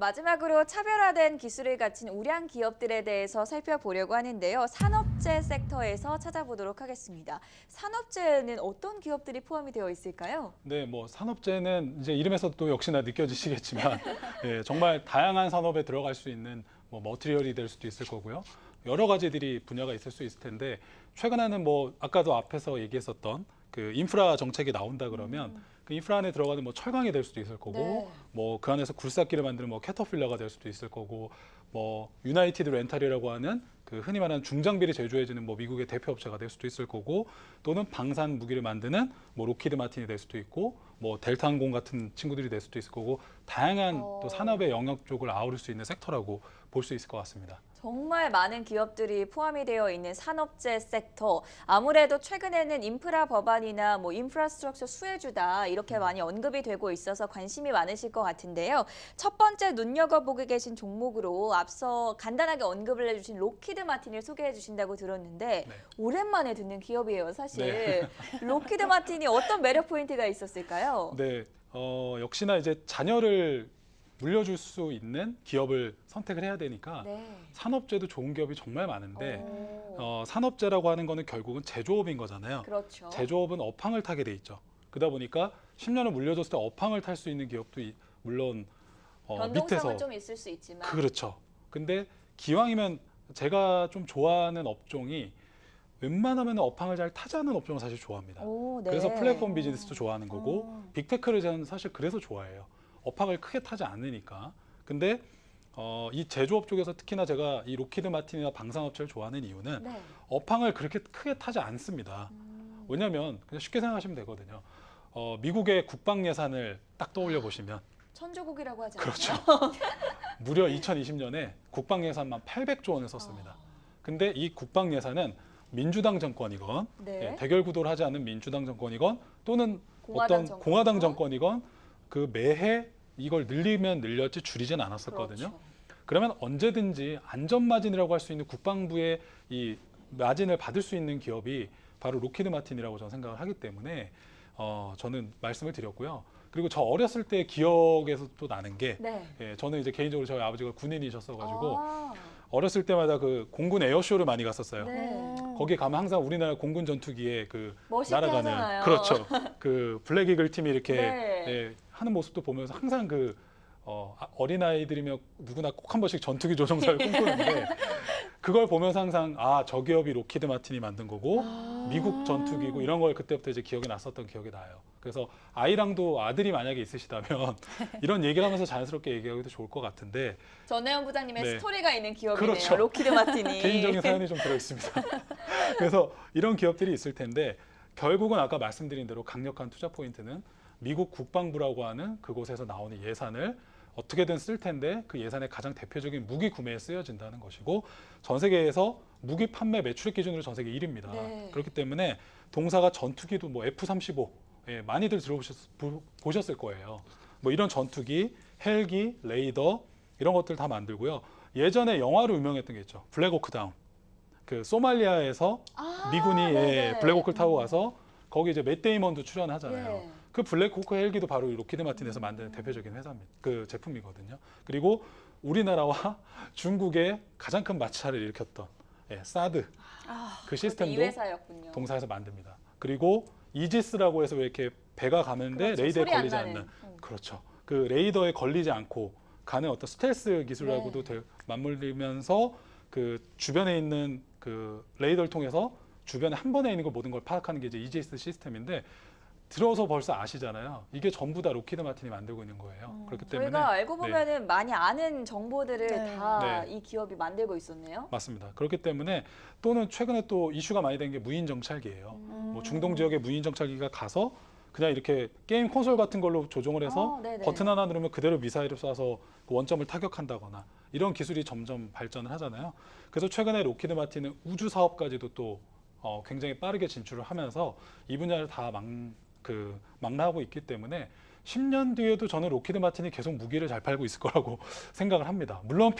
마지막으로 차별화된 기술을 갖춘 우량 기업들에 대해서 살펴보려고 하는데요. 산업재 섹터에서 찾아보도록 하겠습니다. 산업재에는 어떤 기업들이 포함이 되어 있을까요? 네, 뭐 산업재는 이제 이름에서 또 역시나 느껴지시겠지만 예, 정말 다양한 산업에 들어갈 수 있는 뭐 머티리얼이 될 수도 있을 거고요. 여러 가지들이 분야가 있을 수 있을 텐데 최근에는 뭐 아까도 앞에서 얘기했었던 그 인프라 정책이 나온다 그러면 그 인프라 안에 들어가는 뭐 철강이 될 수도 있을 거고 네. 뭐 그 안에서 굴삭기를 만드는 뭐 캐터필러가 될 수도 있을 거고 뭐 유나이티드 렌탈이라고 하는 그 흔히 말하는 중장비를 제조해주는 뭐 미국의 대표 업체가 될 수도 있을 거고 또는 방산 무기를 만드는 뭐 로키드 마틴이 될 수도 있고 뭐 델타 항공 같은 친구들이 될 수도 있을 거고 다양한 또 산업의 영역 쪽을 아우를 수 있는 섹터라고 볼 수 있을 것 같습니다. 정말 많은 기업들이 포함이 되어 있는 산업재 섹터. 아무래도 최근에는 인프라 법안이나 뭐 인프라스트럭처 수혜주다 이렇게 많이 언급이 되고 있어서 관심이 많으실 것 같은데요. 첫 번째 눈여겨보고 계신 종목으로 앞서 간단하게 언급을 해주신 로키드 마틴을 소개해 주신다고 들었는데 네. 오랜만에 듣는 기업이에요, 사실. 네. 로키드 마틴이 어떤 매력 포인트가 있었을까요? 네, 역시나 이제 자녀를 물려줄 수 있는 기업을 선택을 해야 되니까 네. 산업재도 좋은 기업이 정말 많은데 오, 산업재라고 하는 거는 결국은 제조업인 거잖아요. 그렇죠. 제조업은 업황을 타게 돼 있죠. 그러다 보니까 10년을 물려줬을 때 업황을 탈 수 있는 기업도 물론 변동성은 밑에서 좀 있을 수 있지만. 그렇죠. 근데 기왕이면 제가 좀 좋아하는 업종이 웬만하면 업황을 잘 타지 않는 업종을 사실 좋아합니다. 오, 네. 그래서 플랫폼 비즈니스도 좋아하는 거고 빅테크를 저는 사실 그래서 좋아해요. 업황을 크게 타지 않으니까. 근데 이 제조업 쪽에서 특히나 제가 이 로키드 마틴이나 방산업체를 좋아하는 이유는 네. 업황을 그렇게 크게 타지 않습니다. 왜냐하면 그냥 쉽게 생각하시면 되거든요. 미국의 국방 예산을 딱 떠올려 보시면 천조국이라고 하지 않나요? 그렇죠. 무려 2020년에 국방 예산만 800조 원을 썼습니다. 근데 이 국방 예산은 민주당 정권이건 네. 대결 구도를 하지 않은 민주당 정권이건 또는 공화당 어떤 공화당 정권이건? 정권이건 그 매해 이걸 늘리면 늘렸지 줄이진 않았었거든요. 그렇죠. 그러면 언제든지 안전 마진이라고 할 수 있는 국방부의 이 마진을 받을 수 있는 기업이 바로 로키드 마틴이라고 저는 생각을 하기 때문에 저는 말씀을 드렸고요. 그리고 저 어렸을 때 기억에서 또 나는 게 네. 저는 이제 개인적으로 저희 아버지가 군인이셨어가지고 아, 어렸을 때마다 그 공군 에어쇼를 많이 갔었어요. 네. 거기 가면 항상 우리나라 공군 전투기에 그 멋있게 날아가는 하잖아요. 그렇죠. 그 블랙 이글 팀이 이렇게 네. 하는 모습도 보면서 항상 그 어린 아이들이면 누구나 꼭 한 번씩 전투기 조종사를 꿈꾸는데 그걸 보면서 항상 저 기업이 로키드 마틴이 만든 거고 미국 전투기고 이런 걸 그때부터 이제 기억이 났었던 기억이 나요. 그래서 아이랑도 아들이 만약에 있으시다면 이런 얘기를 하면서 자연스럽게 얘기하기도 좋을 것 같은데 전혜원 부장님의 네. 스토리가 있는 기업이네요. 그렇죠. 로키드 마틴이. 개인적인 사연이 좀 들어 있습니다. 그래서 이런 기업들이 있을 텐데 결국은 아까 말씀드린 대로 강력한 투자 포인트는 미국 국방부라고 하는 그곳에서 나오는 예산을 어떻게든 쓸 텐데 그 예산의 가장 대표적인 무기 구매에 쓰여진다는 것이고 전 세계에서 무기 판매 매출액 기준으로 전 세계 1위입니다. 네. 그렇기 때문에 동사가 전투기도 뭐 F-35 많이들 보셨을 거예요. 뭐 이런 전투기, 헬기, 레이더 이런 것들 다 만들고요. 예전에 영화로 유명했던 게 있죠. 블랙호크 다운. 그 소말리아에서 미군이 네네. 블랙호크를 타고 가서 거기 이제 맷 데이먼도 출연하잖아요. 네. 그 블랙호크 헬기도 바로 이 로키드 마틴에서 만든 대표적인 회사입니다. 그 제품이거든요. 그리고 우리나라와 중국의 가장 큰 마찰을 일으켰던 사드 그 이 시스템도 회사였군요. 동사에서 만듭니다. 그리고 이지스라고 해서 왜 이렇게 배가 가는데 그렇죠. 레이더에 소리 안 걸리지 나는. 않는 그렇죠. 그 레이더에 걸리지 않고 가는 어떤 스텔스 기술하고도 네. 맞물리면서 그 주변에 있는 그 레이더를 통해서 주변에 한 번에 있는 걸 모든 걸 파악하는 게 이제 이지스 시스템인데 들어서 벌써 아시잖아요. 이게 전부 다 로키드 마틴이 만들고 있는 거예요. 그렇기 때문에 저희가 알고 보면은 많이 아는 정보들을 네. 다 네. 이 기업이 만들고 있었네요. 맞습니다. 그렇기 때문에 또는 최근에 또 이슈가 많이 된 게 무인 정찰기예요. 뭐 중동 지역에 무인 정찰기가 가서 그냥 이렇게 게임 콘솔 같은 걸로 조종을 해서 네네. 버튼 하나 누르면 그대로 미사일을 쏴서 그 원점을 타격한다거나 이런 기술이 점점 발전을 하잖아요. 그래서 최근에 로키드 마틴은 우주 사업까지도 또 굉장히 빠르게 진출을 하면서 이 분야를 다 망라하고 있기 때문에 10년 뒤에도 저는 로키드 마틴이 계속 무기를 잘 팔고 있을 거라고 생각을 합니다. 물론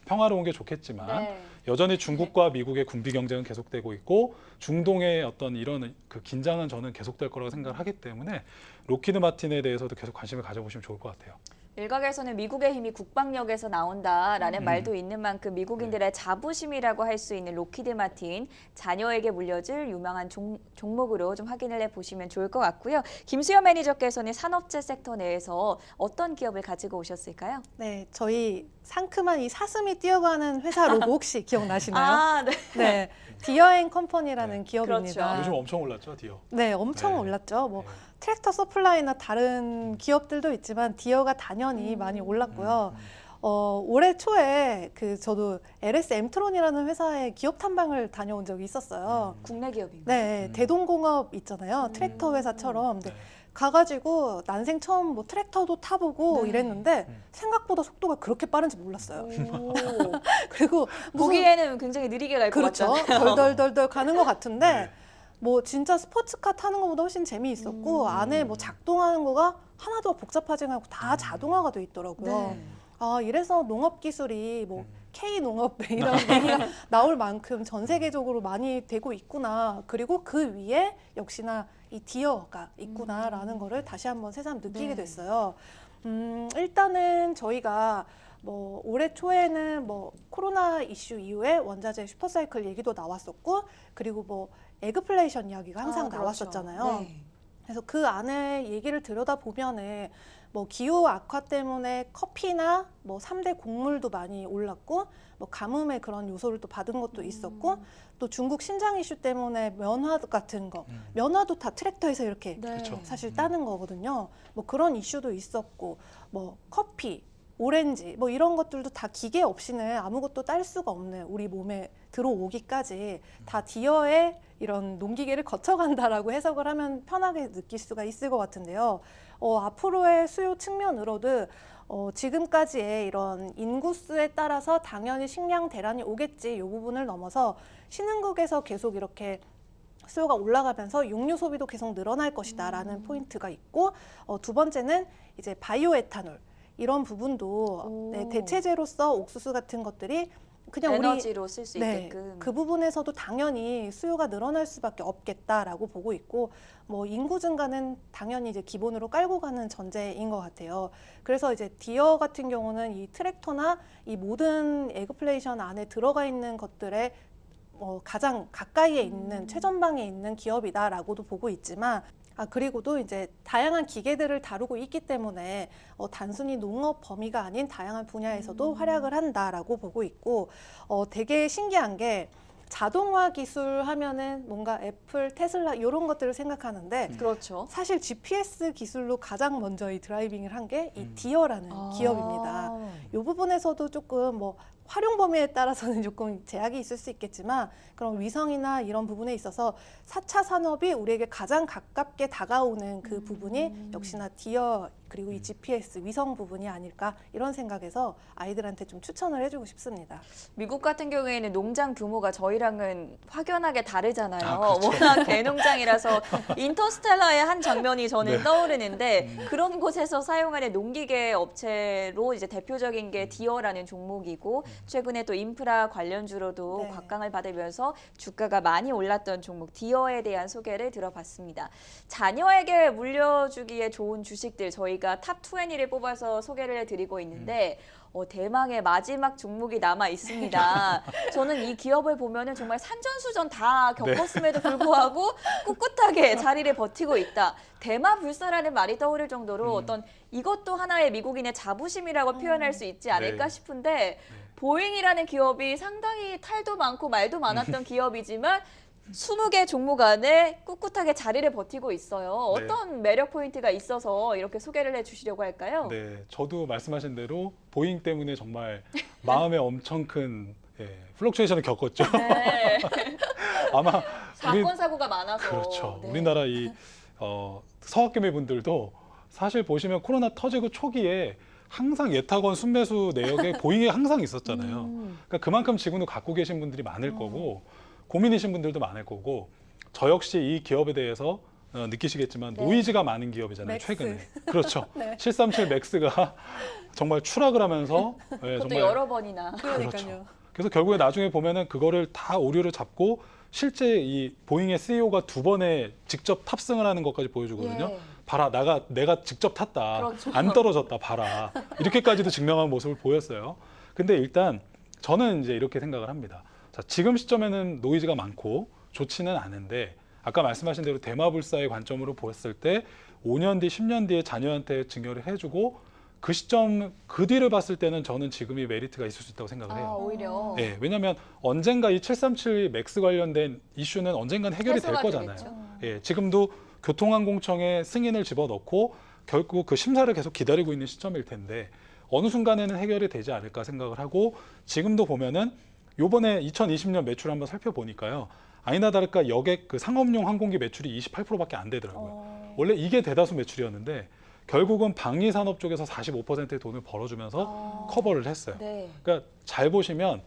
평화로운 게 좋겠지만 네. 여전히 중국과 미국의 군비 경쟁은 계속되고 있고 중동의 어떤 이런 그 긴장은 저는 계속될 거라고 생각을 하기 때문에 로키드 마틴에 대해서도 계속 관심을 가져보시면 좋을 것 같아요. 일각에서는 미국의 힘이 국방력에서 나온다라는 말도 있는 만큼 미국인들의 네. 자부심이라고 할 수 있는 로키드 마틴, 자녀에게 물려줄 유망한 종목으로 좀 확인을 해보시면 좋을 것 같고요. 김수현 매니저께서는 산업재 섹터 내에서 어떤 기업을 가지고 오셨을까요? 네, 저희 상큼한 이 사슴이 뛰어가는 회사 로고 혹시 기억나시나요? 아, 네. 네, 디어앤컴퍼니라는 네. 기업입니다. 그렇죠. 요즘 엄청 올랐죠, 디어. 네, 엄청 네. 올랐죠. 뭐 네. 트랙터 서플라이나 다른 기업들도 있지만 디어가 단연히 많이 올랐고요. 올해 초에 저도 LS 엠트론이라는 회사의 기업 탐방을 다녀온 적이 있었어요. 국내 기업인가요? 네, 대동공업 있잖아요. 트랙터 회사처럼. 네. 네. 가가지고 난생 처음 뭐 트랙터도 타보고 네. 이랬는데 음. 생각보다 속도가 그렇게 빠른지 몰랐어요. 오. 그리고 무슨 보기에는 굉장히 느리게 갈 것 그렇죠. 같잖아요. 덜덜덜덜 가는 것 같은데 네. 뭐 진짜 스포츠카 타는 것보다 훨씬 재미있었고 안에 뭐 작동하는 거가 하나도 복잡하지 않고 다 자동화가 돼 있더라고요. 네. 아, 이래서 농업 기술이 뭐 K농업 이런 얘기가 나올 만큼 전 세계적으로 많이 되고 있구나. 그리고 그 위에 역시나 이 디어가 있구나라는 거를 다시 한번 새삼 느끼게 네. 됐어요. 일단은 저희가 뭐 올해 초에는 뭐 코로나 이슈 이후에 원자재 슈퍼사이클 얘기도 나왔었고 그리고 뭐 에그플레이션 이야기가 항상 그렇죠. 나왔었잖아요. 네. 그래서 그 안에 얘기를 들여다 보면은 뭐 기후 악화 때문에 커피나 뭐 3대 곡물도 많이 올랐고 뭐 가뭄의 그런 요소를 또 받은 것도 있었고 또 중국 신장 이슈 때문에 면화 같은 거 면화도 다 트랙터에서 이렇게 네. 그렇죠. 사실 따는 거거든요. 뭐 그런 이슈도 있었고 뭐 커피, 오렌지 뭐 이런 것들도 다 기계 없이는 아무것도 딸 수가 없는 우리 몸에 들어오기까지 다 디어의 이런 농기계를 거쳐간다라고 해석을 하면 편하게 느낄 수가 있을 것 같은데요. 앞으로의 수요 측면으로도 지금까지의 이런 인구수에 따라서 당연히 식량 대란이 오겠지 이 부분을 넘어서 신흥국에서 계속 이렇게 수요가 올라가면서 육류 소비도 계속 늘어날 것이다라는 포인트가 있고 두 번째는 이제 바이오 에탄올 이런 부분도 네, 대체제로서 옥수수 같은 것들이 그냥 에너지로 쓸 수 네, 있게끔. 그 부분에서도 당연히 수요가 늘어날 수밖에 없겠다라고 보고 있고 뭐 인구 증가는 당연히 이제 기본으로 깔고 가는 전제인 것 같아요. 그래서 이제 디어 같은 경우는 이 트랙터나 이 모든 에그플레이션 안에 들어가 있는 것들의 가장 가까이에 있는 최전방에 있는 기업이다라고도 보고 있지만 그리고도 이제 다양한 기계들을 다루고 있기 때문에 단순히 농업 범위가 아닌 다양한 분야에서도 활약을 한다라고 보고 있고 되게 신기한 게 자동화 기술 하면은 뭔가 애플, 테슬라 이런 것들을 생각하는데 그렇죠. 사실 GPS 기술로 가장 먼저 이 드라이빙을 한 게 이 디어라는 기업입니다. 이 부분에서도 조금 뭐 활용 범위에 따라서는 조금 제약이 있을 수 있겠지만 그런 위성이나 이런 부분에 있어서 4차 산업이 우리에게 가장 가깝게 다가오는 그 부분이 역시나 디어 그리고 이 GPS 위성 부분이 아닐까 이런 생각에서 아이들한테 좀 추천을 해주고 싶습니다. 미국 같은 경우에는 농장 규모가 저희랑은 확연하게 다르잖아요. 그렇죠. 워낙 대농장이라서 인터스텔라의 한 장면이 저는 네. 떠오르는데 그런 곳에서 사용하는 농기계 업체로 이제 대표적인 게 디어라는 종목이고 최근에 또 인프라 관련주로도 네. 곽강을 받으면서 주가가 많이 올랐던 종목 디어에 대한 소개를 들어봤습니다. 자녀에게 물려주기에 좋은 주식들 저희가 탑 20를 뽑아서 소개를 해드리고 있는데 대망의 마지막 종목이 남아 있습니다. 저는 이 기업을 보면은 정말 산전수전 다 겪었음에도 불구하고 꿋꿋하게 자리를 버티고 있다. 대마불사라는 말이 떠오를 정도로 어떤 이것도 하나의 미국인의 자부심이라고 표현할 수 있지 않을까 네. 싶은데 보잉이라는 기업이 상당히 탈도 많고 말도 많았던 기업이지만 20개 종목 안에 꿋꿋하게 자리를 버티고 있어요. 어떤 매력 포인트가 있어서 이렇게 소개를 해주시려고 할까요? 네, 저도 말씀하신 대로 보잉 때문에 정말 마음에 엄청 큰 플럭추에이션을 겪었죠. 네. 아마 사건 사고가 많아서. 그렇죠. 네. 우리나라 이 서학개미 분들도 사실 보시면 코로나 터지고 초기에 항상 예탁원 순매수 내역에 보잉이 항상 있었잖아요. 그러니까 그만큼 지금도 갖고 계신 분들이 많을 거고 고민이신 분들도 많을 거고 저 역시 이 기업에 대해서 느끼시겠지만 네. 노이즈가 많은 기업이잖아요. 맥스. 최근에. 그렇죠. 네. 737 맥스가 정말 추락을 하면서 그것도 정말 여러 번이나. 그러니까요. 그래서 결국에 나중에 보면은 그거를 다 오류를 잡고 실제 이 보잉의 CEO가 2번에 직접 탑승을 하는 것까지 보여주거든요. 예. 봐라, 내가 직접 탔다. 그렇죠. 안 떨어졌다. 봐라. 이렇게까지도 증명한 모습을 보였어요. 근데 일단 저는 이제 이렇게 생각을 합니다. 자, 지금 시점에는 노이즈가 많고 좋지는 않은데 아까 말씀하신 대로 대마불사의 관점으로 보았을 때 5년 뒤, 10년 뒤에 자녀한테 증여를 해주고 그 시점, 그 뒤를 봤을 때는 저는 지금이 메리트가 있을 수 있다고 생각을 해요. 오히려 예, 왜냐하면 언젠가 이 737 맥스 관련된 이슈는 언젠간 해결이 될 해소가 거잖아요. 되겠죠. 예, 지금도 교통항공청에 승인을 집어넣고 결국 그 심사를 계속 기다리고 있는 시점일 텐데 어느 순간에는 해결이 되지 않을까 생각을 하고 지금도 보면은 요번에 2020년 매출 한번 살펴보니까요. 아니나 다를까 여객 그 상업용 항공기 매출이 28%밖에 안 되더라고요. 원래 이게 대다수 매출이었는데 결국은 방위 산업 쪽에서 45%의 돈을 벌어주면서 커버를 했어요. 네. 그러니까 잘 보시면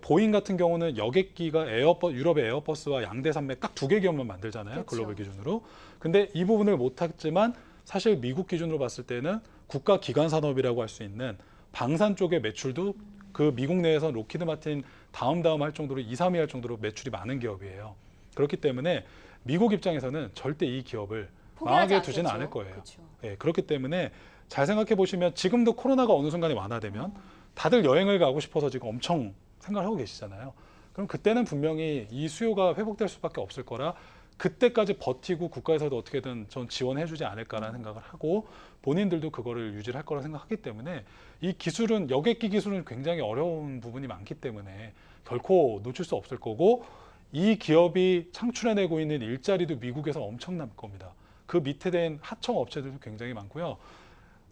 보잉 같은 경우는 여객기가 유럽의 에어버스와 양대산맥 딱 2개 기업만 만들잖아요. 그렇죠. 글로벌 기준으로. 근데 이 부분을 못했지만 사실 미국 기준으로 봤을 때는 국가 기관 산업이라고 할 수 있는 방산 쪽의 매출도 그 미국 내에서 로키드 마틴 다음 할 정도로 2, 3위 할 정도로 매출이 많은 기업이에요. 그렇기 때문에 미국 입장에서는 절대 이 기업을 포기하지 망하게 두지는 않겠죠. 않을 거예요. 그렇죠. 예, 그렇기 때문에 잘 생각해 보시면 지금도 코로나가 어느 순간에 완화되면 다들 여행을 가고 싶어서 지금 엄청 생각을 하고 계시잖아요. 그럼 그때는 분명히 이 수요가 회복될 수밖에 없을 거라 그때까지 버티고 국가에서도 어떻게든 전 지원해주지 않을까라는 생각을 하고 본인들도 그거를 유지를 할 거라 생각하기 때문에 이 기술은 여객기 기술은 굉장히 어려운 부분이 많기 때문에 결코 놓칠 수 없을 거고 이 기업이 창출해내고 있는 일자리도 미국에서 엄청날 겁니다. 그 밑에 된 하청 업체들도 굉장히 많고요.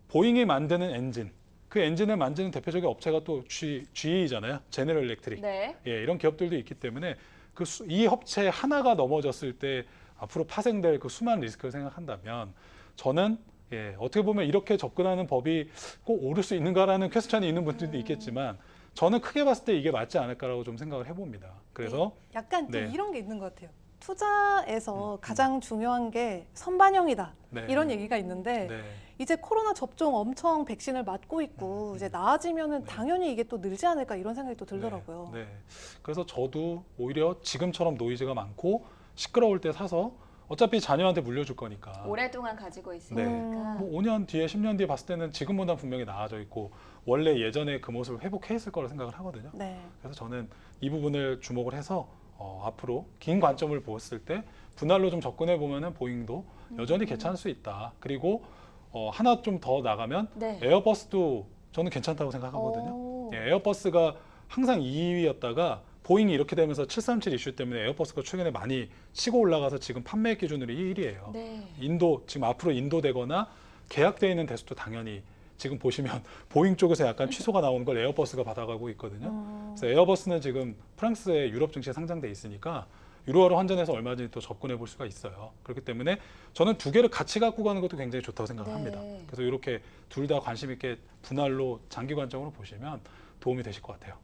보잉이 만드는 엔진, 그 엔진을 만드는 대표적인 업체가 또 GE잖아요. 제너럴 일렉트릭. 네. 예, 이런 기업들도 있기 때문에 이 업체 하나가 넘어졌을 때 앞으로 파생될 그 수많은 리스크를 생각한다면 저는 어떻게 보면 이렇게 접근하는 법이 꼭 옳을 수 있는가라는 퀘스천이 있는 분들도 있겠지만 저는 크게 봤을 때 이게 맞지 않을까라고 좀 생각을 해봅니다. 그래서 약간 좀 네. 이런 게 있는 것 같아요. 투자에서 가장 중요한 게 선반영이다. 네. 이런 얘기가 있는데 네. 이제 코로나 접종 엄청 백신을 맞고 있고 이제 나아지면은 네. 당연히 이게 또 늘지 않을까 이런 생각이 또 들더라고요. 네. 그래서 저도 오히려 지금처럼 노이즈가 많고 시끄러울 때 사서 어차피 자녀한테 물려줄 거니까 오랫동안 가지고 네. 있으니까. 뭐 5년 뒤에 10년 뒤에 봤을 때는 지금보다 분명히 나아져 있고 원래 예전에 그 모습을 회복해 있을 거라 생각을 하거든요. 네. 그래서 저는 이 부분을 주목을 해서 앞으로 긴 관점을 보았을 때 분할로 좀 접근해 보면은 보잉도 여전히 괜찮을 수 있다. 그리고 하나 좀 더 나가면 네. 에어버스도 저는 괜찮다고 생각하거든요. 오. 예, 에어버스가 항상 2위였다가 보잉이 이렇게 되면서 737 이슈 때문에 에어버스가 최근에 많이 치고 올라가서 지금 판매 기준으로 1위예요. 네. 지금 앞으로 인도되거나 계약되어 있는 대수도 당연히 지금 보시면 보잉 쪽에서 약간 취소가 나오는 걸 에어버스가 받아가고 있거든요. 그래서 에어버스는 지금 프랑스의 유럽 증시에 상장돼 있으니까 유로화로 환전해서 얼마든지 또 접근해 볼 수가 있어요. 그렇기 때문에 저는 두 개를 같이 갖고 가는 것도 굉장히 좋다고 생각을 합니다. 그래서 이렇게 둘 다 관심 있게 분할로 장기 관점으로 보시면 도움이 되실 것 같아요.